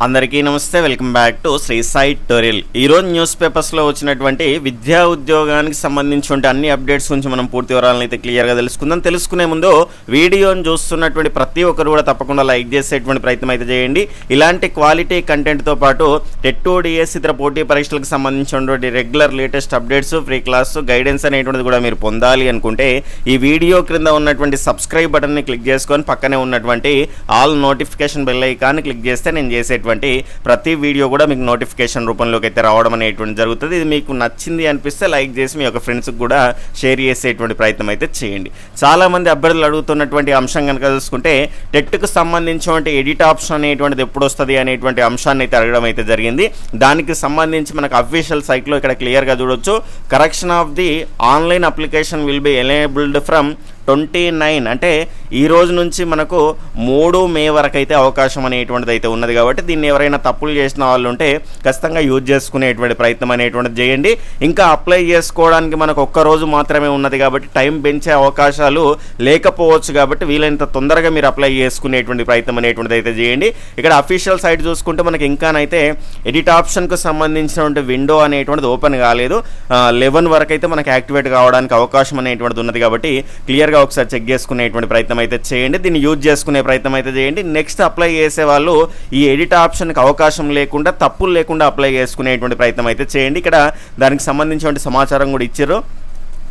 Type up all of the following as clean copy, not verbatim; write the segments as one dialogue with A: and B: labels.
A: అందరికీ నమస్తే, welcome back to Shri Sai tutorial. ఈరోజు న్యూస్ పేపర్స్లో వచ్చినటువంటి విద్యా ఉద్యోగానికి సంబంధించిన అన్ని అప్డేట్స్ గురించి మనం పూర్తి వివరాలను అయితే క్లియర్గా తెలుసుకుందాం. తెలుసుకునే ముందు వీడియోని చూస్తున్నటువంటి ప్రతి ఒక్కరు కూడా తప్పకుండా లైక్ చేసేటువంటి ప్రయత్నం అయితే చేయండి. ఇలాంటి క్వాలిటీ కంటెంట్తో పాటు టెట్ డిఎస్ ఇతర పోటీ పరీక్షలకు సంబంధించినటువంటి regular latest updates, free class guidance అనేటువంటిది కూడా మీరు పొందాలి అనుకుంటే ఈ వీడియో క్రింద ఉన్నటువంటి సబ్స్క్రైబ్ బటన్ని క్లిక్ చేసుకొని పక్కనే ఉన్నటువంటి ఆల్ నోటిఫికేషన్ బెల్ ఐకాన్ని క్లిక్ చేస్తే నేను చేసే ప్రతి వీడియో కూడా మీకు నోటిఫికేషన్ రూపంలోకి అయితే రావడం అనేటువంటి జరుగుతుంది. ఇది మీకు నచ్చింది అనిపిస్తే లైక్ చేసి మీ యొక్క ఫ్రెండ్స్కి కూడా షేర్ చేసేటువంటి ప్రయత్నం అయితే చేయండి. చాలామంది అభ్యర్థులు అడుగుతున్నటువంటి అంశం కనుక చూసుకుంటే టెట్కు సంబంధించినటువంటి ఎడిట్ ఆప్షన్ అనేటువంటిది ఎప్పుడు వస్తుంది అనేటువంటి అంశాన్ని అయితే అడగడం అయితే జరిగింది. దానికి సంబంధించి మనకు అఫీషియల్ సైట్లో ఇక్కడ క్లియర్గా చూడొచ్చు. Correction of the online application will be enabled from 29 అంటే ఈ రోజు నుంచి మనకు 3 మే వరకు అయితే అవకాశం అనేటువంటిది అయితే ఉన్నది. కాబట్టి దీన్ని ఎవరైనా తప్పులు చేసిన వాళ్ళు ఉంటే ఖచ్చితంగా యూజ్ చేసుకునేటువంటి ప్రయత్నం అనేటువంటిది చేయండి. ఇంకా అప్లై చేసుకోవడానికి మనకు ఒక్క రోజు మాత్రమే ఉన్నది కాబట్టి టైం పెంచే అవకాశాలు లేకపోవచ్చు. కాబట్టి వీలైనంత తొందరగా మీరు అప్లై చేసుకునేటువంటి ప్రయత్నం అనేటువంటిది అయితే చేయండి. ఇక్కడ అఫీషియల్ సైట్ చూసుకుంటే మనకి ఇంకానైతే ఎడిట్ ఆప్షన్కు సంబంధించినటువంటి విండో అనేటువంటిది ఓపెన్ కాలేదు. 11 వరకు అయితే మనకు యాక్టివేట్ కావడానికి అవకాశం అనేటువంటిది ఉన్నది. కాబట్టి క్లియర్గా ఒకసారి చెక్ చేసుకునేటువంటి ప్రయత్నం అయితే చేయండి. దీన్ని యూజ్ చేసుకునే ప్రయత్నం అయితే చేయండి. నెక్స్ట్ అప్లై చేసే వాళ్ళు ఈ ఎడిట్ ఆప్షన్కి అవకాశం లేకుండా, తప్పులు లేకుండా అప్లై చేసుకునేటువంటి ప్రయత్నం అయితే చేయండి. ఇక్కడ దానికి సంబంధించిన సమాచారం కూడా ఇచ్చారు.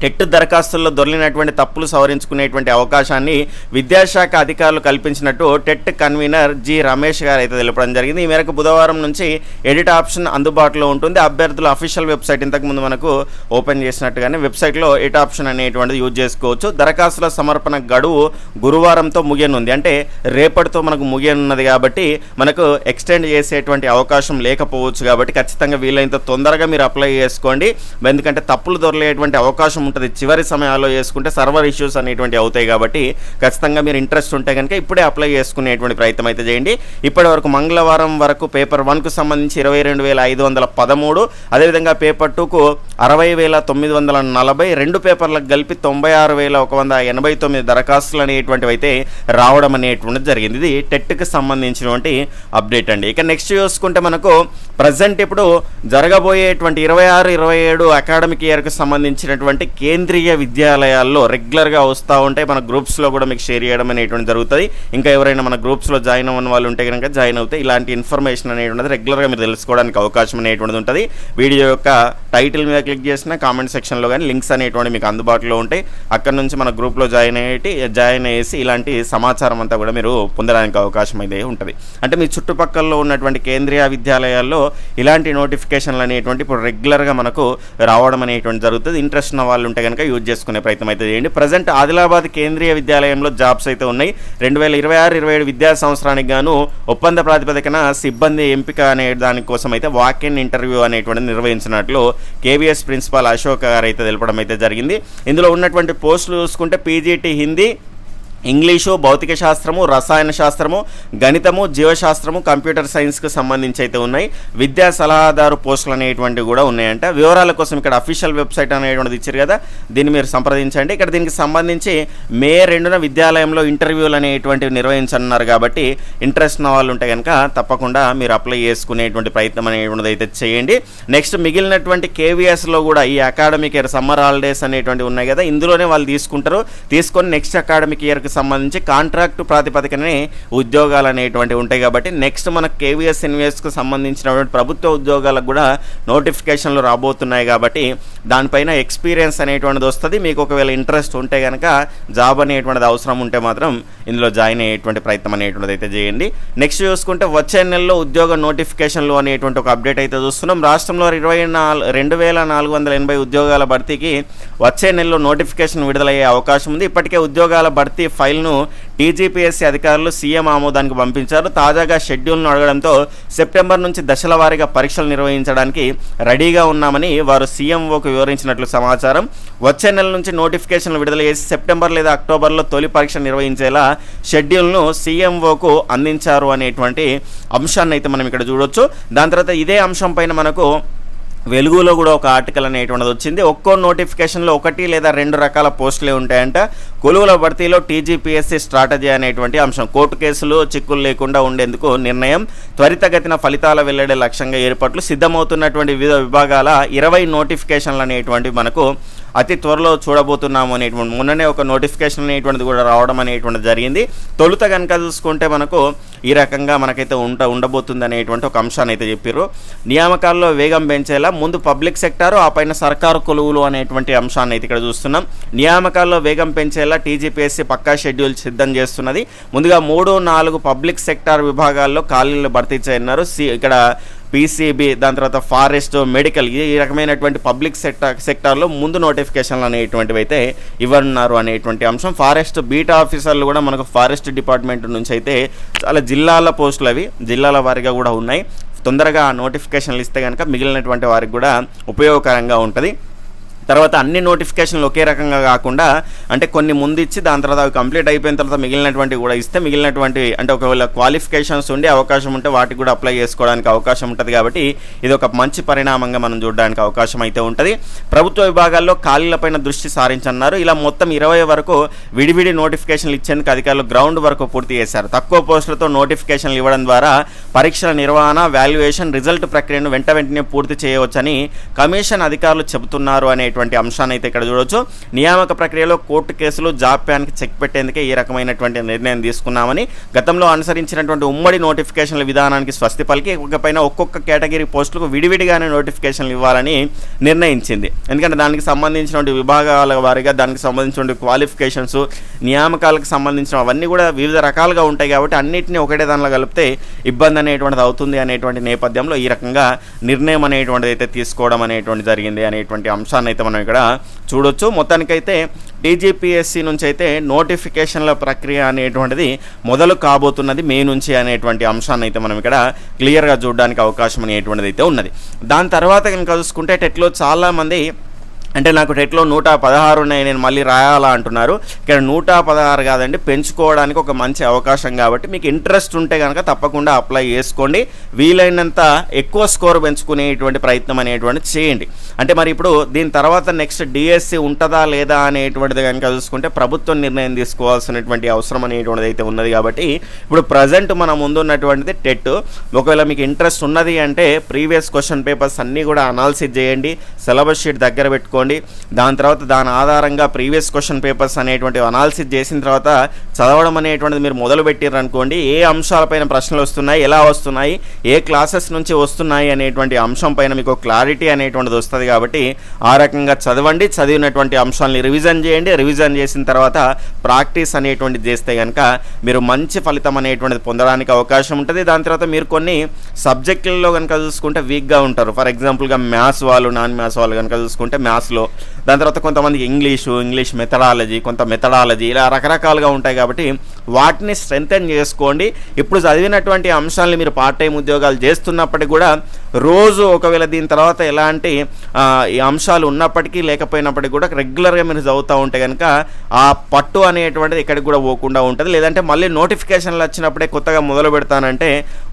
A: టెట్ దరఖాస్తుల్లో దొరికినటువంటి తప్పులు సవరించుకునేటువంటి అవకాశాన్ని విద్యాశాఖ అధికారులు కల్పించినట్టు టెట్ కన్వీనర్ జి రమేష్ గారు అయితే తెలపడం జరిగింది. ఈ మేరకు బుధవారం నుంచి ఎడిట్ ఆప్షన్ అందుబాటులో ఉంటుంది. అభ్యర్థుల అఫీషియల్ వెబ్సైట్ ఇంతకుముందు మనకు ఓపెన్ చేసినట్టుగానే వెబ్సైట్లో ఎడిట్ ఆప్షన్ అనేటువంటిది యూజ్ చేసుకోవచ్చు. దరఖాస్తుల సమర్పణ గడువు గురువారంతో ముగియనుంది. అంటే రేపటితో మనకు ముగియనున్నది కాబట్టి మనకు ఎక్స్టెండ్ చేసేటువంటి అవకాశం లేకపోవచ్చు. కాబట్టి ఖచ్చితంగా వీలైనంత తొందరగా మీరు అప్లై చేసుకోండి. ఎందుకంటే తప్పులు దొరికేటువంటి అవకాశం ఉంటుంది. చివరి సమయాల్లో చేసుకుంటే సర్వర్ ఇష్యూస్ అనేటువంటి అవుతాయి. కాబట్టి ఖచ్చితంగా మీరు ఇంట్రెస్ట్ ఉంటే కనుక ఇప్పుడే అప్లై చేసుకునేటువంటి ప్రయత్నం అయితే చేయండి. ఇప్పటి వరకు మంగళవారం వరకు పేపర్ 1కు సంబంధించి 22,513, అదేవిధంగా పేపర్ 2కు 60,940, 2 పేపర్లకు కలిపి 96,189 దరఖాస్తులు అనేటువంటివి అయితే రావడం అనేటువంటిది జరిగింది. ఇది టెట్కి సంబంధించినటువంటి అప్డేట్ అండి. ఇక నెక్స్ట్ చూసుకుంటే మనకు ప్రజెంట్ ఇప్పుడు జరగబోయేటువంటి 26-27 అకాడమిక్ ఇయర్కి సంబంధించినటువంటి కేంద్రీయ విద్యాలయాల్లో రెగ్యులర్గా వస్తూ ఉంటాయి. మన గ్రూప్స్లో కూడా మీకు షేర్ చేయడం అనేటువంటి జరుగుతుంది. ఇంకా ఎవరైనా మన గ్రూప్స్లో జాయిన్ అవ్వని వాళ్ళు ఉంటే కనుక జాయిన్ అవుతే ఇలాంటి ఇన్ఫర్మేషన్ అనేటువంటిది రెగ్యులర్గా మీరు తెలుసుకోవడానికి అవకాశం అనేటువంటిది ఉంటుంది. వీడియో యొక్క టైటిల్ మీద క్లిక్ చేసిన కామెంట్ సెక్షన్లో కానీ లింక్స్ అనేటువంటి మీకు అందుబాటులో ఉంటాయి. అక్కడ నుంచి మన గ్రూప్లో జాయిన్ అయ్యేసి ఇలాంటి సమాచారం అంతా కూడా మీరు పొందడానికి అవకాశం అయితే ఉంటుంది. అంటే మీ చుట్టుపక్కల ఉన్నటువంటి కేంద్రీయ విద్యాలయాల్లో ఇలాంటి నోటిఫికేషన్లు అనేటువంటి ఇప్పుడు రెగ్యులర్గా మనకు రావడం అనేటువంటి జరుగుతుంది. ఇంట్రెస్ట్ ఉన్న వాళ్ళు ఉంటే కనుక యూజ్ చేసుకునే ప్రయత్నం అయితే చేయండి. ప్రజెంట్ ఆదిలాబాద్ కేంద్రీయ విద్యాలయంలో జాబ్స్ అయితే ఉన్నాయి. 2026-27 విద్యా సంవత్సరానికి గాను ఒప్పంద ప్రాతిపదికన సిబ్బంది ఎంపిక అనే దానికోసం అయితే వాక్ ఇన్ ఇంటర్వ్యూ అనేటువంటిది నిర్వహించినట్లు కేవీఎస్ ప్రిన్సిపాల్ అశోక్ గారు అయితే తెలపడం అయితే జరిగింది. ఇందులో ఉన్నటువంటి పోస్టులు చూసుకుంటే పీజీటీ హిందీ, ఇంగ్లీషు, భౌతిక శాస్త్రము, రసాయన శాస్త్రము, గణితము, జీవశాస్త్రము, కంప్యూటర్ సైన్స్కి సంబంధించి అయితే ఉన్నాయి. విద్యా సలహాదారు పోస్టులు అనేటువంటివి కూడా ఉన్నాయంట. వివరాల కోసం ఇక్కడ అఫీషియల్ వెబ్సైట్ అనేటువంటిది ఇచ్చారు కదా, దీన్ని మీరు సంప్రదించండి. ఇక్కడ దీనికి సంబంధించి మే 2న విద్యాలయంలో ఇంటర్వ్యూలు అనేటువంటివి నిర్వహించనున్నారు. కాబట్టి ఇంట్రెస్ట్ ఉన్న వాళ్ళు ఉంటే కనుక తప్పకుండా మీరు అప్లై చేసుకునేటువంటి ప్రయత్నం అనేటువంటిది అయితే చేయండి. నెక్స్ట్ మిగిలినటువంటి కేవీఎస్లో కూడా ఈ అకాడమిక్ ఇయర్ సమ్మర్ హాలిడేస్ అనేటువంటివి ఉన్నాయి కదా, ఇందులోనే వాళ్ళు తీసుకొని నెక్స్ట్ అకాడమిక్ ఇయర్కి సంబంధించి కాంట్రాక్ట్ ప్రాతిపదికనే ఉద్యోగాలు అనేటువంటివి ఉంటాయి. కాబట్టి నెక్స్ట్ మనకు కేవీఎస్ ఇన్వెస్ట్కి సంబంధించినటువంటి ప్రభుత్వ ఉద్యోగాలకు కూడా నోటిఫికేషన్లు రాబోతున్నాయి. కాబట్టి దానిపైన ఎక్స్పీరియన్స్ అనేటువంటిది వస్తుంది. మీకు ఒకవేళ ఇంట్రెస్ట్ ఉంటే కనుక జాబ్ అనేటువంటిది అవసరం ఉంటే మాత్రం ఇందులో జాయిన్ అయ్యేటువంటి ప్రయత్నం అనేటువంటిది అయితే చేయండి. నెక్స్ట్ చూసుకుంటే వచ్చే నెలలో ఉద్యోగ నోటిఫికేషన్లు అనేటువంటి ఒక అప్డేట్ అయితే చూస్తున్నాం. రాష్ట్రంలో 22,480 ఉద్యోగాల భర్తీకి వచ్చే నెలలో నోటిఫికేషన్ విడుదలయ్యే అవకాశం ఉంది. ఇప్పటికే ఉద్యోగాల భర్తీ ఫైల్ను టీజీపీఎస్సీ అధికారులు సీఎం ఆమోదానికి పంపించారు. తాజాగా షెడ్యూల్ను అడగడంతో సెప్టెంబర్ నుంచి దశల వారీగా పరీక్షలు నిర్వహించడానికి రెడీగా ఉన్నామని వారు సీఎంఓకు వివరించినట్లు సమాచారం. వచ్చే నెల నుంచి నోటిఫికేషన్లు విడుదల చేసి సెప్టెంబర్ లేదా అక్టోబర్లో తొలి పరీక్ష నిర్వహించేలా షెడ్యూల్ను సీఎంఓకు అందించారు అనేటువంటి అంశాన్ని అయితే మనం ఇక్కడ చూడొచ్చు. దాని తర్వాత ఇదే అంశం పైన మనకు వెలుగులో కూడా ఒక ఆర్టికల్ అనేటువంటిది వచ్చింది. ఒక్కో నోటిఫికేషన్లో 1 లేదా 2 రకాల పోస్టులే ఉంటాయంట. కొలువుల భర్తీలో టీజీపీఎస్సీ స్ట్రాటజీ అనేటువంటి అంశం. కోర్టు కేసులు చిక్కులు లేకుండా ఉండేందుకు నిర్ణయం, త్వరితగతిన ఫలితాల వెల్లడే లక్ష్యంగా ఏర్పాట్లు, సిద్ధమవుతున్నటువంటి వివిధ విభాగాల 20 నోటిఫికేషన్లు అనేటువంటివి మనకు అతి త్వరలో చూడబోతున్నాము అనేటువంటి మొన్ననే ఒక నోటిఫికేషన్ అనేటువంటిది కూడా రావడం అనేటువంటిది జరిగింది. తొలుత కనుక చూసుకుంటే మనకు ఈ రకంగా మనకైతే ఉండబోతుంది అనేటువంటి ఒక అంశాన్ని అయితే చెప్పారు. నియామకాల్లో వేగం పెంచేలా ముందు పబ్లిక్ సెక్టారు ఆ పైన సర్కారు కొలువులు అనేటువంటి అంశాన్ని అయితే ఇక్కడ చూస్తున్నాం. నియామకాల్లో వేగం పెంచేలా టీజీపీఎస్సీ పక్కా షెడ్యూల్ సిద్ధం చేస్తున్నది. ముందుగా 3, 4 పబ్లిక్ సెక్టార్ విభాగాల్లో ఖాళీలు భర్తీ చేయనున్నారు. ఇక్కడ పీసీబీ, దాని తర్వాత ఫారెస్ట్, మెడికల్, ఈ రకమైనటువంటి పబ్లిక్ సెక్టార్లో ముందు నోటిఫికేషన్లు అనేటువంటివి అయితే ఇవ్వనున్నారు అనేటువంటి అంశం. ఫారెస్ట్ బీట్ ఆఫీసర్లు కూడా మనకు ఫారెస్ట్ డిపార్ట్మెంట్ నుంచి అయితే చాలా జిల్లాల పోస్టులు అవి జిల్లాల వారీగా కూడా ఉన్నాయి. తొందరగా నోటిఫికేషన్లు ఇస్తే కనుక మిగిలినటువంటి వారికి కూడా ఉపయోగకరంగా ఉంటుంది. తర్వాత అన్ని నోటిఫికేషన్లు ఒకే రకంగా కాకుండా అంటే కొన్ని ముందు ఇచ్చి దాని తర్వాత అవి కంప్లీట్ అయిపోయిన తర్వాత మిగిలినటువంటి కూడా ఇస్తే మిగిలినటువంటి అంటే ఒకవేళ క్వాలిఫికేషన్స్ ఉండే అవకాశం ఉంటే వాటికి కూడా అప్లై చేసుకోవడానికి అవకాశం ఉంటుంది. కాబట్టి ఇది ఒక మంచి పరిణామంగా మనం చూడడానికి అవకాశం అయితే ఉంటుంది. ప్రభుత్వ విభాగాల్లో ఖాళీలపైన దృష్టి సారించన్నారు. ఇలా మొత్తం 20 వరకు విడివిడి నోటిఫికేషన్లు ఇచ్చేందుకు అధికారులు గ్రౌండ్ వర్క్ పూర్తి చేశారు. తక్కువ పోస్టులతో నోటిఫికేషన్లు ఇవ్వడం ద్వారా పరీక్షల నిర్వహణ, వాల్యుయేషన్, రిజల్ట్ ప్రక్రియను వెంటనే పూర్తి చేయవచ్చని కమిషన్ అధికారులు చెబుతున్నారు అనే అంశాన్ని అయితే ఇక్కడ చూడొచ్చు. నియామక ప్రక్రియలో కోర్టు కేసులు జాప్యానికి చెక్ పెట్టేందుకే ఈ రకమైనటువంటి నిర్ణయం తీసుకున్నామని, గతంలో అనుసరించినటువంటి ఉమ్మడి నోటిఫికేషన్ల విధానానికి స్వస్తి పలికి ఇకపైన ఒక్కొక్క కేటగిరీ పోస్టులకు విడివిడిగానే నోటిఫికేషన్లు ఇవ్వాలని నిర్ణయించింది. ఎందుకంటే దానికి సంబంధించినటువంటి విభాగాల వారీగా దానికి సంబంధించిన క్వాలిఫికేషన్స్, నియామకాలకు సంబంధించిన అవన్నీ కూడా వివిధ రకాలుగా ఉంటాయి. కాబట్టి అన్నింటినీ ఒకటే దానిలో కలిపితే ఇబ్బంది అనేటువంటిది అవుతుంది అనేటువంటి నేపథ్యంలో ఈ రకంగా నిర్ణయం అనేటువంటిది అయితే తీసుకోవడం అనేటువంటి జరిగింది అనేటువంటి అంశాన్ని అయితే మనం ఇక్కడ చూడొచ్చు. మొత్తానికైతే టీజీపీఎస్సీ నుంచి అయితే నోటిఫికేషన్ల ప్రక్రియ అనేటువంటిది మొదలు కాబోతున్నది మే నుంచి అనేటువంటి అంశాన్ని అయితే మనం ఇక్కడ క్లియర్గా చూడడానికి అవకాశం అనేటువంటిది అయితే ఉన్నది. దాని తర్వాత కనుక చూసుకుంటే టెట్లో చాలామంది అంటే నాకు టెట్లో 116 ఉన్నాయి, నేను మళ్ళీ రాయాలా అంటున్నారు. ఇక్కడ 116 కాదండి, పెంచుకోవడానికి ఒక మంచి అవకాశం. కాబట్టి మీకు ఇంట్రెస్ట్ ఉంటే కనుక తప్పకుండా అప్లై చేసుకోండి. వీలైనంత ఎక్కువ స్కోర్ పెంచుకునేటువంటి ప్రయత్నం అనేటువంటిది చేయండి. అంటే మరి ఇప్పుడు దీని తర్వాత నెక్స్ట్ డిఎస్సి ఉంటుందా లేదా అనేటువంటిది కనుక చూసుకుంటే ప్రభుత్వం నిర్ణయం తీసుకోవాల్సినటువంటి అవసరం అనేటువంటిది అయితే ఉన్నది. కాబట్టి ఇప్పుడు ప్రజెంట్ మన ముందున్నటువంటిది టెట్. ఒకవేళ మీకు ఇంట్రెస్ట్ ఉన్నది అంటే ప్రీవియస్ క్వశ్చన్ పేపర్స్ అన్నీ కూడా అనాలిసిస్ చేయండి, సిలబస్ షీట్ దగ్గర పెట్టుకోండి. దాని తర్వాత దాని ఆధారంగా ప్రీవియస్ క్వశ్చన్ పేపర్స్ అనేటువంటి అనాలిసిస్ చేసిన తర్వాత చదవడం అనేటువంటిది మీరు మొదలు పెట్టారు అనుకోండి. ఏ అంశాలపైన ప్రశ్నలు వస్తున్నాయి, ఎలా వస్తున్నాయి, ఏ క్లాసెస్ నుంచి వస్తున్నాయి అనేటువంటి అంశం పైన మీకు క్లారిటీ అనేటువంటిది వస్తుంది. కాబట్టి ఆ రకంగా చదవండి. చదివినటువంటి అంశాలని రివిజన్ చేయండి. రివిజన్ చేసిన తర్వాత ప్రాక్టీస్ అనేటువంటిది చేస్తే కనుక మీరు మంచి ఫలితం అనేటువంటిది పొందడానికి అవకాశం ఉంటుంది. దాని తర్వాత మీరు కొన్ని సబ్జెక్టులలో కనుక చూసుకుంటే వీక్గా ఉంటారు. ఫర్ ఎగ్జాంపుల్గా మ్యాథ్స్ వాళ్ళు, నాన్ మ్యాథ్స్ వాళ్ళు కనుక చూసుకుంటే మ్యాథ్స్లో, దాని తర్వాత కొంతమందికి ఇంగ్లీష్ మెథడాలజీ, కొంత మెథడాలజీ, ఇలా రకరకాలుగా ఉంటాయి. కాబట్టి వాటిని స్ట్రెంథెన్ చేసుకోండి. ఇప్పుడు చదివినటువంటి అంశాలని మీరు పార్ట్ టైం ఉద్యోగాలు చేస్తున్నప్పటికీ కూడా రోజు ఒకవేళ దీని తర్వాత ఎలాంటి ఈ అంశాలు ఉన్నప్పటికీ లేకపోయినప్పటికీ కూడా రెగ్యులర్గా మీరు చదువుతూ ఉంటే కనుక ఆ పట్టు అనేటువంటిది ఎక్కడికి కూడా పోకుండా ఉంటుంది. లేదంటే మళ్ళీ నోటిఫికేషన్లు వచ్చినప్పుడే కొత్తగా మొదలు పెడతానంటే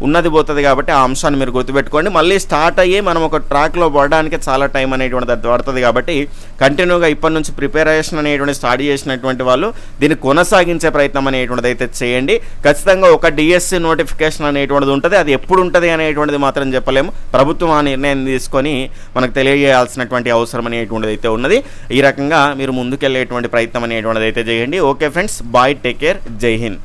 A: ఉన్నది పోతుంది. కాబట్టి ఆ అంశాన్ని మీరు గుర్తుపెట్టుకోండి. మళ్ళీ స్టార్ట్ అయ్యి మనం ఒక ట్రాక్లో పడడానికి చాలా టైం అనేటువంటిది పడుతుంది. కాబట్టి కంటిన్యూగా ఇప్పటి నుంచి ప్రిపరేషన్ అనేటువంటి స్టార్ట్ చేసినటువంటి వాళ్ళు దీన్ని కొనసాగించే ప్రయత్నం అనేటువంటిది అయితే చేయండి. ఖచ్చితంగా ఒక డిఎస్సి నోటిఫికేషన్ అనేటువంటిది ఉంటుంది. అది ఎప్పుడు ఉంటుంది అనేటువంటిది మాత్రం చెప్పలేము. ప్రభుత్వం ఆ నిర్ణయం తీసుకొని మనకు తెలియజేయాల్సినటువంటి అవసరం అనేటువంటిది అయితే ఉన్నది. ఈ రకంగా మీరు ముందుకెళ్ళేటువంటి ప్రయత్నం అనేటువంటిది అయితే చేయండి. Okay friends, bye, take care, జై హింద్.